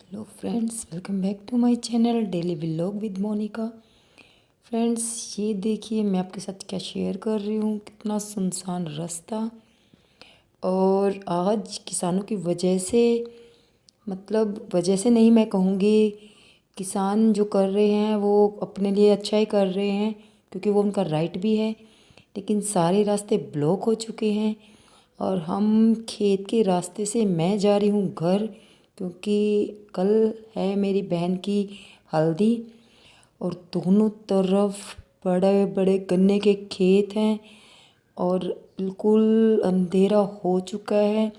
Hello friends, welcome back to my channel daily vlog with Monika. Friends, ये देखिए मैं आपके साथ क्या शेयर कर रही हूँ। कितना सुनसान रास्ता, और आज किसानों की वजह से, मतलब वजह से नहीं मैं कहूँगी, किसान जो कर रहे हैं वो अपने लिए अच्छा ही कर रहे हैं क्योंकि वो उनका राइट भी है। लेकिन सारे रास्ते ब्लॉक हो चुके हैं और हम खेत के रास्ते से मैं जा रही हूँ घर, क्योंकि कल है मेरी बहन की हल्दी। और दोनों तरफ बड़े बड़े गन्ने के खेत हैं और बिल्कुल अंधेरा हो चुका है।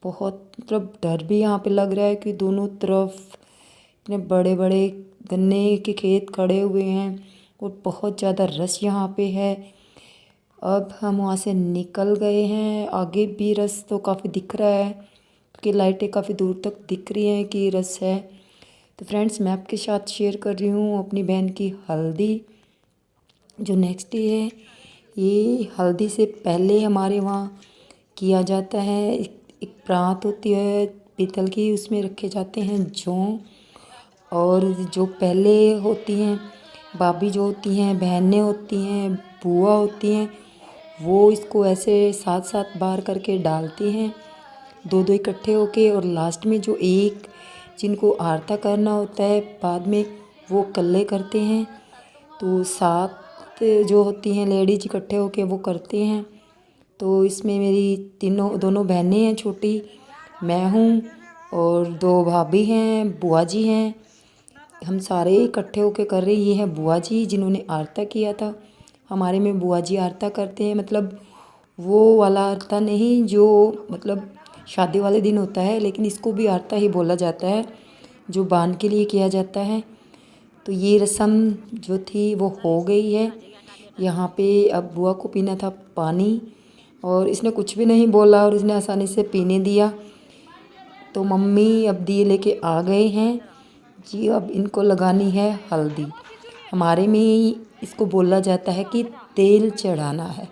बहुत मतलब डर भी यहाँ पे लग रहा है कि दोनों तरफ इतने बड़े बड़े गन्ने के खेत खड़े हुए हैं और बहुत ज़्यादा रश यहाँ पे है। अब हम वहाँ से निकल गए हैं, आगे भी रस तो काफ़ी दिख रहा है क्योंकि लाइटें काफ़ी दूर तक दिख रही हैं कि रस है। तो फ्रेंड्स, मैं आपके साथ शेयर कर रही हूँ अपनी बहन की हल्दी जो नेक्स्ट डे है। ये हल्दी से पहले हमारे वहाँ किया जाता है, एक प्रात होती है पीतल की, उसमें रखे जाते हैं जौ। और जो पहले होती हैं भाभी जो होती हैं, बहनें होती हैं, बुआ होती हैं, वो इसको ऐसे साथ साथ बार करके डालती हैं, दो दो इकट्ठे होके। और लास्ट में जो एक जिनको आरता करना होता है बाद में, वो कल्ले करते हैं। तो सात जो होती हैं लेडीज इकट्ठे होके वो करते हैं। तो इसमें मेरी दोनों बहनें हैं छोटी, मैं हूँ और दो भाभी हैं, बुआ जी हैं। हम सारे इकट्ठे होके कर रहे हैं। ये है बुआ जी जिन्होंने आरता किया था। हमारे में बुआ जी आरता करते हैं, मतलब वो वाला आरता नहीं जो मतलब शादी वाले दिन होता है, लेकिन इसको भी आरता ही बोला जाता है जो बान के लिए किया जाता है। तो ये रस्म जो थी वो हो गई है। यहाँ पे अब बुआ को पीना था पानी और इसने कुछ भी नहीं बोला और इसने आसानी से पीने दिया। तो मम्मी अब दिए लेके आ गए हैं जी। अब इनको लगानी है हल्दी। हमारे में इसको बोला जाता है कि तेल चढ़ाना है।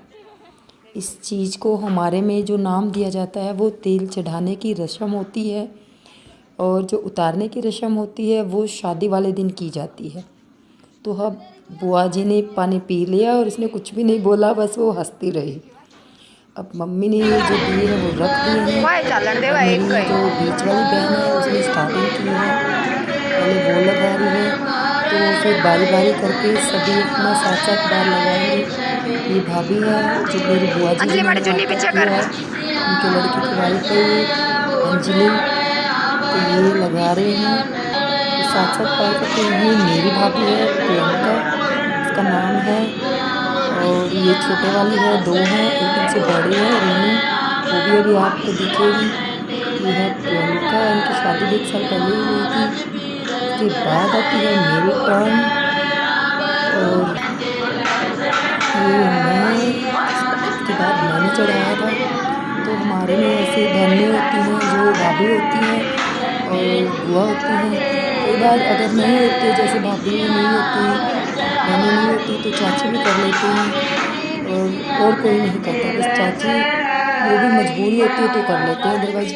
इस चीज़ को हमारे में जो नाम दिया जाता है वो तेल चढ़ाने की रस्म होती है, और जो उतारने की रस्म होती है वो शादी वाले दिन की जाती है। तो अब बुआ जी ने पानी पी लिया और इसने कुछ भी नहीं बोला, बस वो हंसती रही। अब मम्मी ने जो दिए हैं वो रख दिए हैं। और मेरी जो बीच वाली बहन है उसने स्टार्टिंग की है, पहले वो लगा रही है। तो फिर बारी बारी करके सभी अपना साथ साथ बार लगाएंगे। ये भाभी है जो मेरी बुआ जी ने किया है, उनके लड़की की वाइफ है ये अंजलि। तो ये लगा रहे हैं तो साथ साथ बार करके। ये मेरी भाभी है प्रियंका, इसका नाम है। और ये छोटे वाली है, दो हैं, एक इनसे बड़ी है रेनू, वो भी अभी आपको दिखेगी। ये है प्रियंका, इनकी शादी भी 1 साल पहले ही हुई थी। उसके बाद आती है मेरी टर्न, और ये मैं, उसके बाद मैंने चढ़ाया था। तो हमारे में ऐसे बहनें होती हैं जो भाभी होती हैं और बुआ होती हैं। कई बार अगर नहीं होती, जैसे भाभी नहीं होती, बहनें नहीं होती, तो चाची भी कर लेते हैं और कोई नहीं करता, बस चाची वो भी मजबूरी होती है तो कर लेते हैं, अदरवाइज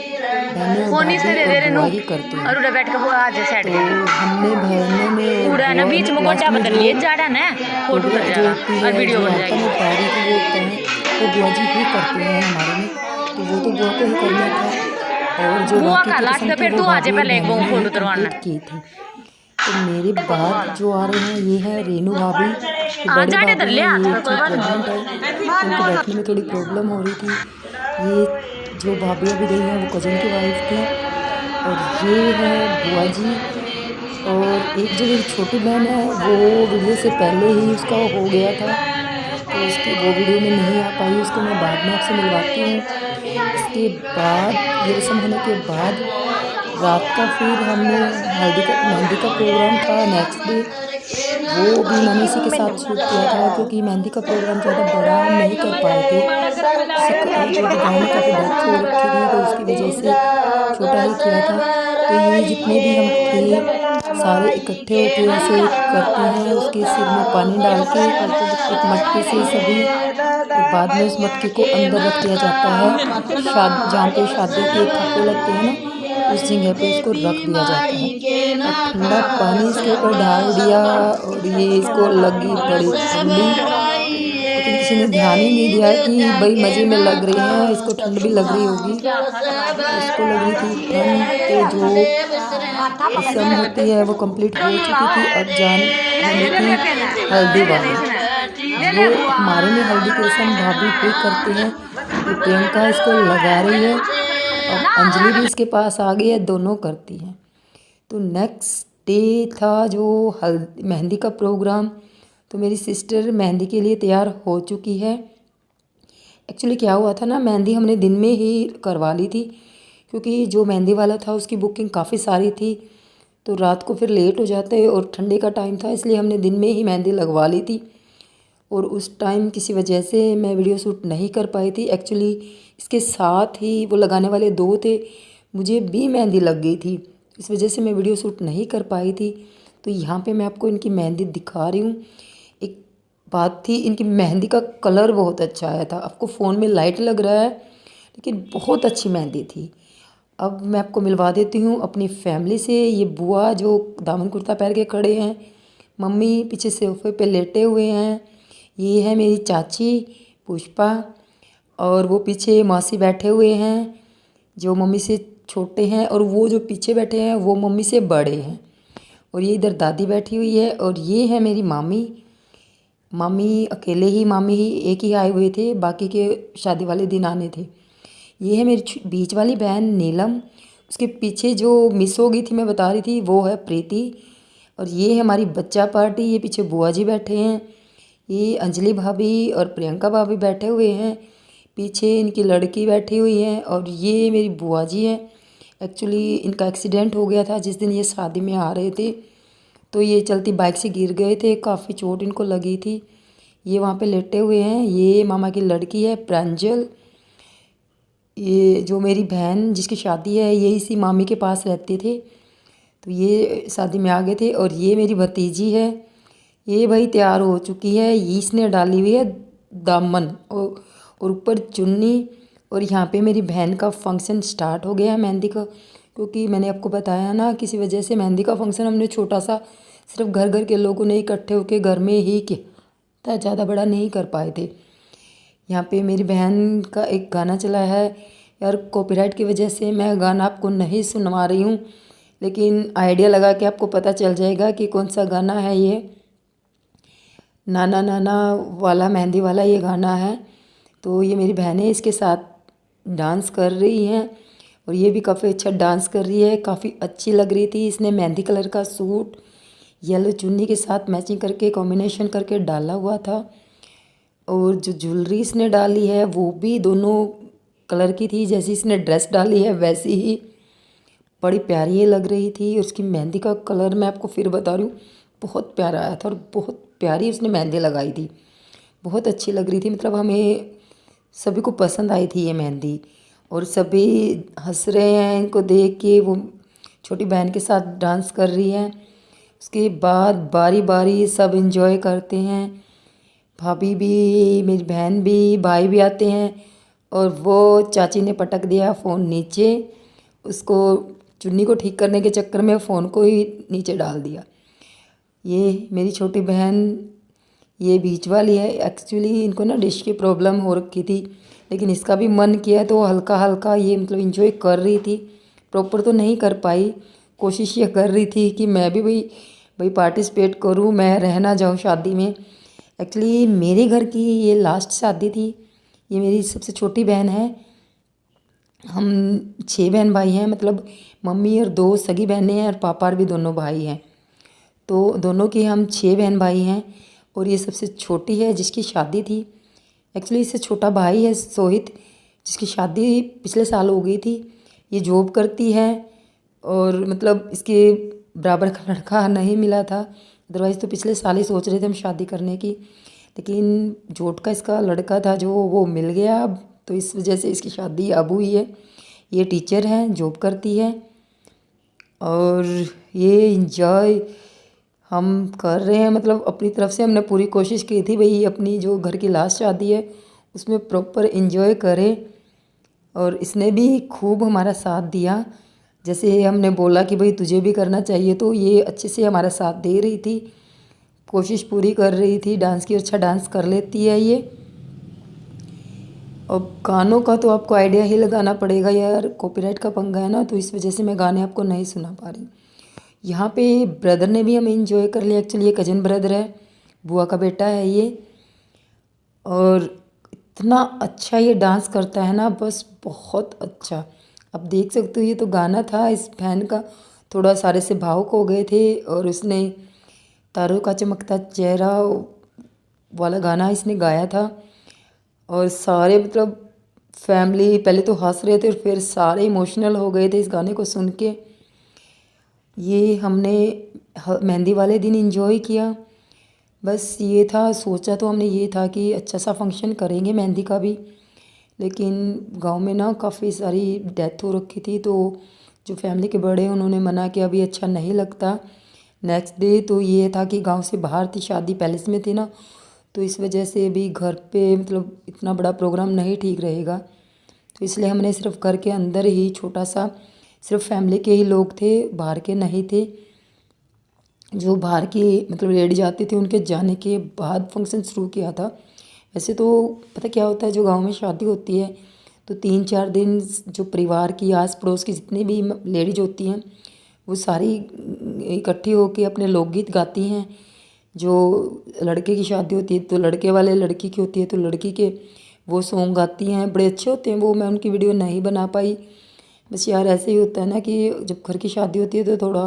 बहनें और भाभी और बुआ ही करते हैं। तो हमने बहनों में और बुआ बीच में लास्ट में जो फोटो जो होती है, जो आरता में उतारी थी वो होता है वो बुआ जी ही करते हैं हमारे में। तो वो तो बुआ को ही करना था, और जो बाकी की रस्म थी वो भाभी और बहनों ने ही कंप्लीट की थी। तो मेरे बाद जो आ रहे हैं ये है रेनू भाभी, ये बड़े भाभी हैं। ये एक्चुअली प्रेग्नेंट है तो उनको बैठने में थोड़ी प्रॉब्लम हो रही थी। ये जो भाभी अभी गई हैं वो कज़न की वाइफ थी। और ये है बुआ जी। और एक जो मेरी छोटी बहन है वो वीडियो से पहले ही उसका हो गया था, तो उसकी वो वीडियो में नहीं आ पाई, उसको मैं बाद में आपसे मिलवाती हूँ। इसके बाद ये रस्म होने के बाद रात का फिर हमने मेहंदी का प्रोग्राम था नेक्स्ट डे। वो भी मैंने इसी के साथ शूट किया था क्योंकि मेहंदी का प्रोग्राम ज़्यादा बड़ा हम नहीं कर पाए थे, क्योंकि गाँव में काफ़ी डेथ हो रखी थी तो उसकी वजह से छोटा ही किया था। तो ये जितने भी हम थे सारे इकट्ठे होके ऐसे करते हैं, उसके सिर में पानी डाल के एक मटके से सभी, और बाद में उस मटके को अंदर रख दिया जाता है जहाँ पे शादी के थप्पे लगते हैं ना, उस जगह पे उसको रख दिया जाता है। अब ठंडा पानी इसके ऊपर डाल दिया और ये इसको लगी बड़ी ठंडी, लेकिन किसी ने ध्यान ही नहीं दिया कि भाई मज़े में लग रही हैं, इसको ठंड भी लग रही होगी। तो इसको लग रही थी ठंड, तो जो रस्म होती है वो कंप्लीट हो चुकी थी। अब जान होनी थी हल्दी वाली। वो हमारे में हल्दी की रस्म भाभी भी करते हैं, तो प्रियंका इसको लगा रही है। अब अंजलि भी इसके पास आ गई है, दोनों करती हैं। तो नेक्स्ट डे था जो मेहंदी का प्रोग्राम। तो मेरी सिस्टर मेहंदी के लिए तैयार हो चुकी है। एक्चुअली क्या हुआ था ना, मेहंदी हमने दिन में ही करवा ली थी, क्योंकि जो मेहंदी वाला था उसकी बुकिंग काफ़ी सारी थी, तो रात को फिर लेट हो जाते और ठंडे का टाइम था, इसलिए हमने दिन में ही मेहंदी लगवा ली थी। और उस टाइम किसी वजह से मैं वीडियो शूट नहीं कर पाई थी। एक्चुअली इसके साथ ही वो लगाने वाले दो थे, मुझे भी मेहंदी लग गई थी, इस वजह से मैं वीडियो शूट नहीं कर पाई थी। तो यहाँ पे मैं आपको इनकी मेहंदी दिखा रही हूँ। एक बात थी, इनकी मेहंदी का कलर बहुत अच्छा आया था। आपको फ़ोन में लाइट लग रहा है, लेकिन बहुत अच्छी मेहंदी थी। अब मैं आपको मिलवा देती हूँ अपनी फैमिली से। ये बुआ जो दामन कुर्ता पहन के खड़े हैं, मम्मी पीछे सोफे पे लेटे हुए हैं, ये है मेरी चाची पुष्पा, और वो पीछे मौसी बैठे हुए हैं जो मम्मी से छोटे हैं, और वो जो पीछे बैठे हैं वो मम्मी से बड़े हैं, और ये इधर दादी बैठी हुई है, और ये है मेरी मामी। मामी अकेले ही, मामी ही एक ही आए हुए थे, बाकी के शादी वाले दिन आने थे। ये है मेरी बीच वाली बहन नीलम, उसके पीछे जो मिस हो गई थी मैं बता रही थी वो है प्रीति, और ये है हमारी बच्चा पार्टी। ये पीछे बुआ जी बैठे हैं, ये अंजलि भाभी और प्रियंका भाभी बैठे हुए हैं, पीछे इनकी लड़की बैठी हुई है, और ये मेरी बुआ जी हैं। एक्चुअली इनका एक्सीडेंट हो गया था जिस दिन ये शादी में आ रहे थे, तो ये चलती बाइक से गिर गए थे, काफ़ी चोट इनको लगी थी। ये वहाँ पे लेटे हुए हैं। ये मामा की लड़की है प्रांजल। ये जो मेरी बहन जिसकी शादी है ये इसी मामी के पास रहते थे, तो ये शादी में आ गए थे। और ये मेरी भतीजी है, ये भाई तैयार हो चुकी है, इसने डाली हुई है दामन और ऊपर चुन्नी। और यहाँ पे मेरी बहन का फंक्शन स्टार्ट हो गया है मेहंदी का, क्योंकि मैंने आपको बताया ना किसी वजह से मेहंदी का फंक्शन हमने छोटा सा सिर्फ घर घर के लोगों ने इकट्ठे होकर घर में ही किया, ज़्यादा बड़ा नहीं कर पाए थे। यहाँ पे मेरी बहन का एक गाना चला है यार, कॉपीराइट की वजह से मैं गाना आपको नहीं सुनवा रही हूँ, लेकिन आइडिया लगा के आपको पता चल जाएगा कि कौन सा गाना है। ये नाना नाना वाला मेहंदी वाला ये गाना है। तो ये मेरी बहनें इसके साथ डांस कर रही हैं, और ये भी काफ़ी अच्छा डांस कर रही है, काफ़ी अच्छी लग रही थी। इसने मेहंदी कलर का सूट येलो चुन्नी के साथ मैचिंग करके कॉम्बिनेशन करके डाला हुआ था, और जो ज्वेलरी इसने डाली है वो भी दोनों कलर की थी, जैसी इसने ड्रेस डाली है वैसी ही बड़ी प्यारी ये लग रही थी। उसकी मेहंदी का कलर मैं आपको फिर बता रही हूँ, बहुत प्यारा आया था, और बहुत प्यारी उसने मेहंदी लगाई थी, बहुत अच्छी लग रही थी। मतलब हमें सभी को पसंद आई थी ये मेहंदी, और सभी हंस रहे हैं इनको देख के। वो छोटी बहन के साथ डांस कर रही है। उसके बाद बारी बारी सब इंजॉय करते हैं, भाभी भी, मेरी बहन भी, भाई भी आते हैं। और वो चाची ने पटक दिया फ़ोन नीचे, उसको चुन्नी को ठीक करने के चक्कर में फ़ोन को ही नीचे डाल दिया। ये मेरी छोटी बहन, ये बीच वाली है। एक्चुअली इनको ना डिश की प्रॉब्लम हो रखी थी, लेकिन इसका भी मन किया तो हल्का हल्का ये मतलब इंजॉय कर रही थी। प्रॉपर तो नहीं कर पाई, कोशिश ये कर रही थी कि मैं भी भाई पार्टिसिपेट करूँ, मैं रह ना जाऊँ शादी में। एक्चुअली मेरे घर की ये लास्ट शादी थी। ये मेरी सबसे छोटी बहन है। हम 6 बहन भाई हैं, मतलब मम्मी और 2 सगी बहनें हैं, और पापा और भी दोनों भाई हैं। तो दोनों की हम 6 बहन भाई हैं, और ये सबसे छोटी है जिसकी शादी थी। एक्चुअली इससे छोटा भाई है सोहित, जिसकी शादी पिछले साल हो गई थी। ये जॉब करती है, और मतलब इसके बराबर का लड़का नहीं मिला था, अदरवाइज़ तो पिछले साल ही सोच रहे थे हम शादी करने की, लेकिन जोट का इसका लड़का था जो वो मिल गया अब, तो इस वजह से इसकी शादी अब हुई है। ये टीचर हैं, जॉब करती है, और ये इंजॉय हम कर रहे हैं। मतलब अपनी तरफ से हमने पूरी कोशिश की थी भाई अपनी जो घर की लास्ट शादी है उसमें प्रॉपर इंजॉय करें, और इसने भी खूब हमारा साथ दिया। जैसे हमने बोला कि भाई तुझे भी करना चाहिए, तो ये अच्छे से हमारा साथ दे रही थी, कोशिश पूरी कर रही थी डांस की, अच्छा डांस कर लेती है ये। अब गानों का तो आपको आइडिया ही लगाना पड़ेगा यार, कॉपीराइट का पंगा है ना, तो इस वजह से मैं गाने आपको नहीं सुना पा रही। यहाँ पे ब्रदर ने भी हमें इंजॉय कर लिया, एक्चुअली ये कज़न ब्रदर है, बुआ का बेटा है ये, और इतना अच्छा ये डांस करता है ना, बस बहुत अच्छा। अब देख सकते हो, ये तो गाना था इस फैन का, थोड़ा सारे से भावुक हो गए थे, और उसने तारों का चमकता चेहरा वाला गाना इसने गाया था, और सारे मतलब फैमिली पहले तो हंस रहे थे और फिर सारे इमोशनल हो गए थे इस गाने को सुन के। ये हमने मेहंदी वाले दिन एंजॉय किया, बस ये था, सोचा तो हमने ये था कि अच्छा सा फंक्शन करेंगे मेहंदी का भी, लेकिन गांव में ना काफ़ी सारी डेथ हो रखी थी, तो जो फैमिली के बड़े हैं उन्होंने मना किया, अभी अच्छा नहीं लगता। नेक्स्ट डे तो ये था कि गांव से बाहर थी, शादी पैलेस में थी ना, तो इस वजह से अभी घर पे मतलब इतना बड़ा प्रोग्राम नहीं ठीक रहेगा, तो इसलिए हमने सिर्फ घर के अंदर ही छोटा सा, सिर्फ फैमिली के ही लोग थे, बाहर के नहीं थे। जो बाहर की मतलब लेडी जाती थी उनके जाने के बाद फंक्शन शुरू किया था। वैसे तो पता क्या होता है, जो गांव में शादी होती है तो 3-4 दिन जो परिवार की आस पड़ोस की जितनी भी लेडीज होती हैं वो सारी इकट्ठी होकर अपने लोकगीत गाती हैं। जो लड़के की शादी होती है तो लड़के वाले, लड़की की होती है तो लड़की के वो सॉन्ग गाती हैं, बड़े अच्छे होते हैं वो। मैं उनकी वीडियो नहीं बना पाई, बस यार ऐसे ही होता है ना कि जब घर की शादी होती है तो थोड़ा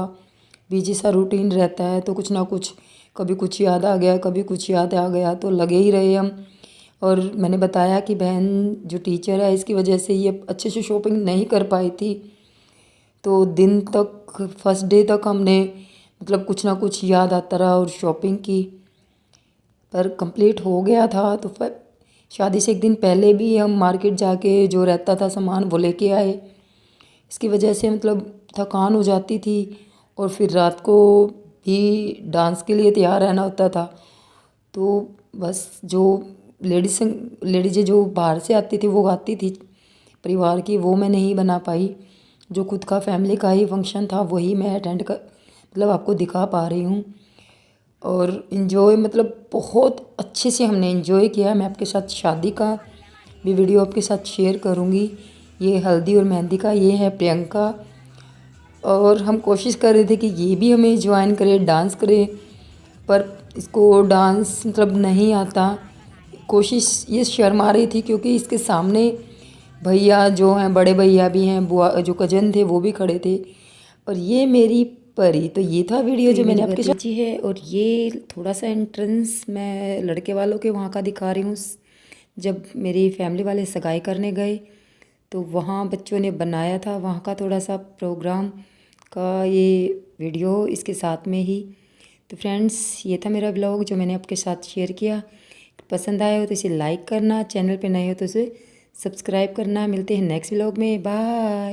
बिजी सा रूटीन रहता है, तो कुछ ना कुछ, कभी कुछ याद आ गया, कभी कुछ याद आ गया, तो लगे ही रहे हम। और मैंने बताया कि बहन जो टीचर है इसकी वजह से ये अच्छे से शॉपिंग नहीं कर पाई थी, तो दिन तक फर्स्ट डे तक हमने मतलब कुछ ना कुछ याद आता रहा और शॉपिंग की, पर कंप्लीट हो गया था। तो फिर शादी से एक दिन पहले भी हम मार्केट जाके जो रहता था सामान वो लेके आए, इसकी वजह से मतलब थकान हो जाती थी, और फिर रात को भी डांस के लिए तैयार रहना होता था। तो बस जो लेडीज़ें जो बाहर से आती थी वो गाती थी परिवार की, वो मैं नहीं बना पाई। जो खुद का फैमिली का ही फंक्शन था वही मैं अटेंड कर मतलब आपको दिखा पा रही हूँ। और इन्जॉय मतलब बहुत अच्छे से हमने इन्जॉय किया। मैं आपके साथ शादी का भी वीडियो आपके साथ शेयर करूँगी। ये हल्दी और मेहंदी का, ये है प्रियंका, और हम कोशिश कर रहे थे कि ये भी हमें ज्वाइन करे, डांस करे, पर इसको डांस मतलब नहीं आता। कोशिश ये शर्मा रही थी क्योंकि इसके सामने भैया जो हैं, बड़े भैया भी हैं, बुआ जो कजन थे वो भी खड़े थे, और ये मेरी परी। तो ये था वीडियो जो मैंने आपके साथ है। और ये थोड़ा सा एंट्रेंस मैं लड़के वालों के वहाँ का दिखा रही हूँ। जब मेरी फैमिली वाले सगाई करने गए तो वहाँ बच्चों ने बनाया था, वहाँ का थोड़ा सा प्रोग्राम का ये वीडियो इसके साथ में ही। तो फ्रेंड्स, ये था मेरा ब्लॉग जो मैंने आपके साथ शेयर किया। पसंद आया हो तो इसे लाइक करना, चैनल पे नए हो तो इसे सब्सक्राइब करना। मिलते हैं नेक्स्ट ब्लॉग में, बाय।